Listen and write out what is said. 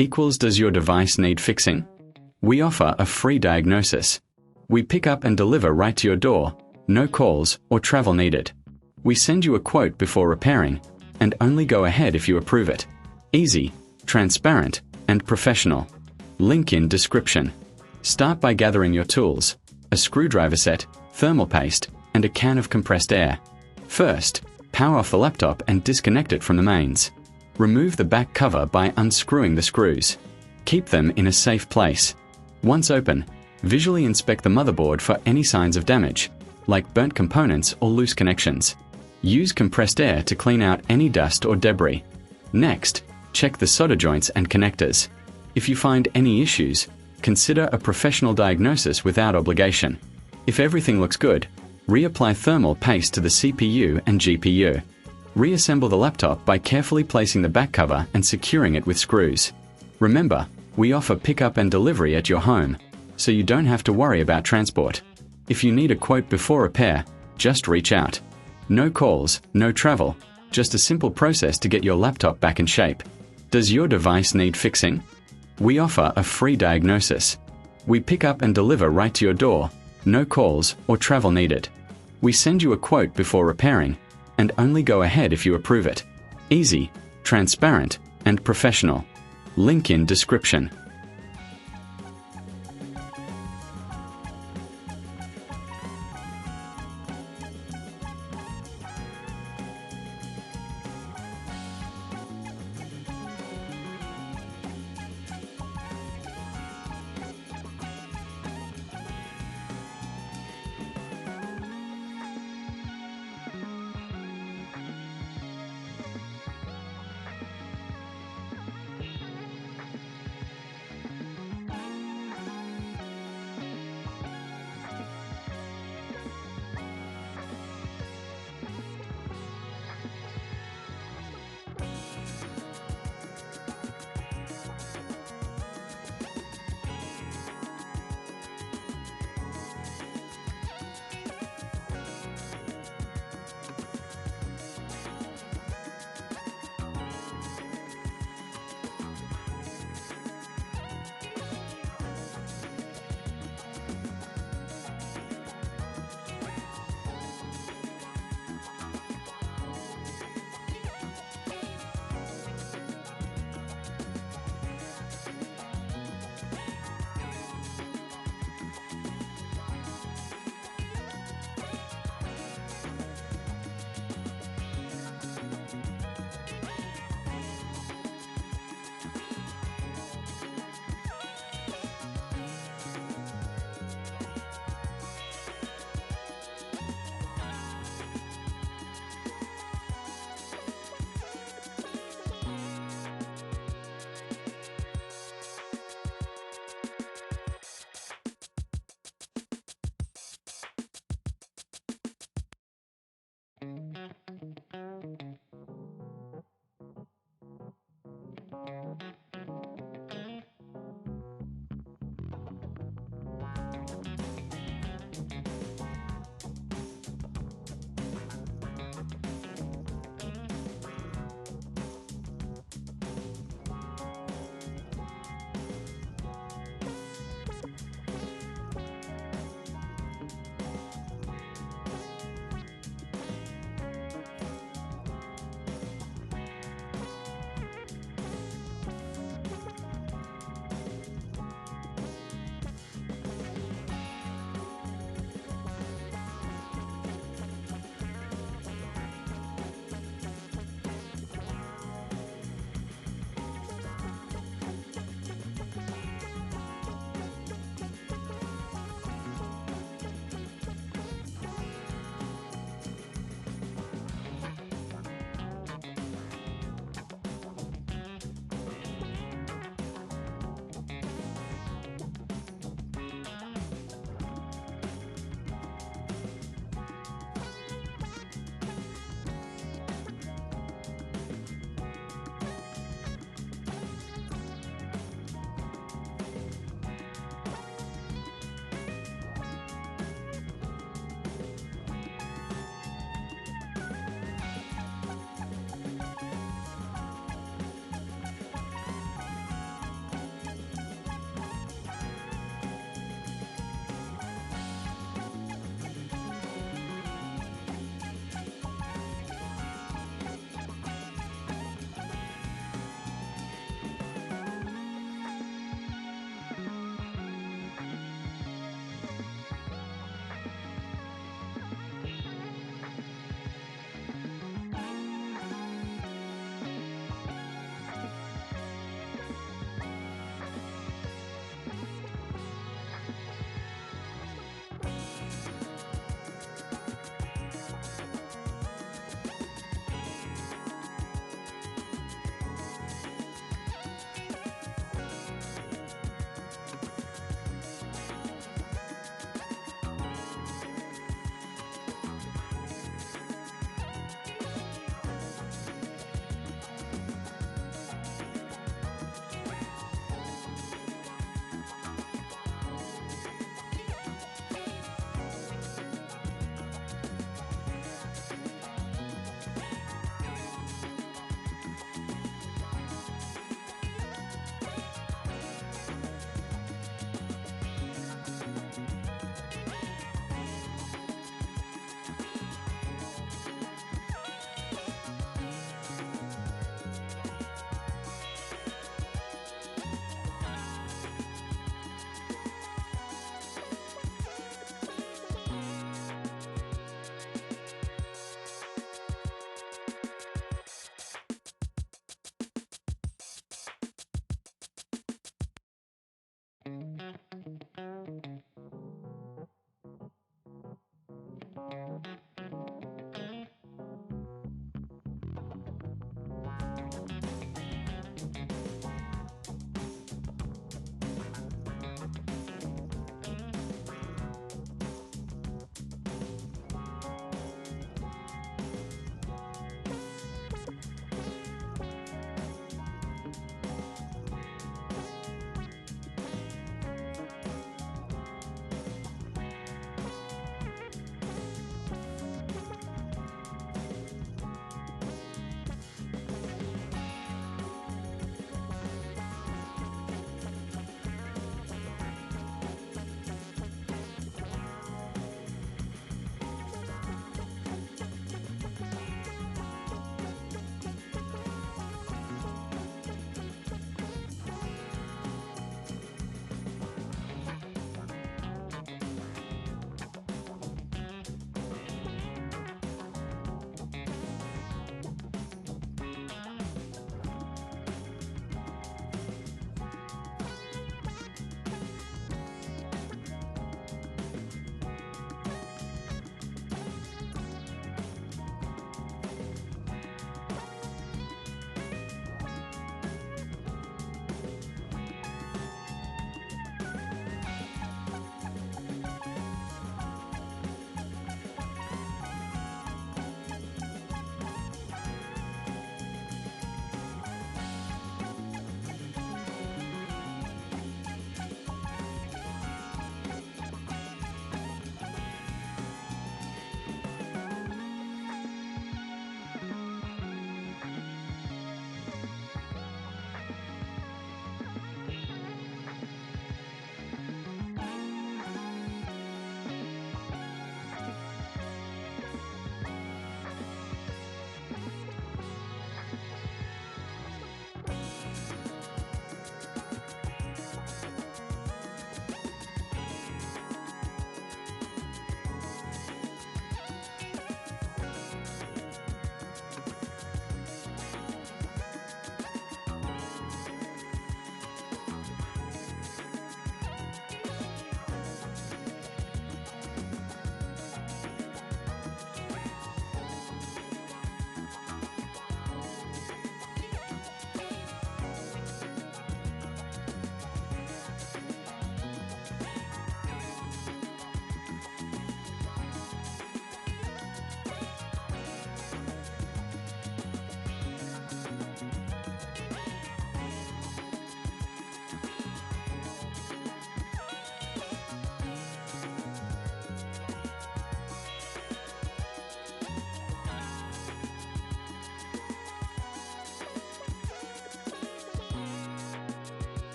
equals does your device need fixing? We offer a free diagnosis. We pick up and deliver right to your door, no calls or travel needed. We send you a quote before repairing, and only go ahead if you approve it. Easy, transparent, and professional. Link in description. Start by gathering your tools, a screwdriver set, thermal paste, and a can of compressed air. First, power off the laptop and disconnect it from the mains. Remove the back cover by unscrewing the screws. Keep them in a safe place. Once open, visually inspect the motherboard for any signs of damage, like burnt components or loose connections. Use compressed air to clean out any dust or debris. Next, check the solder joints and connectors. If you find any issues, consider a professional diagnosis without obligation. If everything looks good, reapply thermal paste to the CPU and GPU. Reassemble the laptop by carefully placing the back cover and securing it with screws. Remember, we offer pickup and delivery at your home, so you don't have to worry about transport. If you need a quote before repair, just reach out. No calls, no travel, just a simple process to get your laptop back in shape. Does your device need fixing? We offer a free diagnosis. We pick up and deliver right to your door, no calls or travel needed. We send you a quote before repairing, and only go ahead if you approve it. Easy, transparent, and professional. Link in description.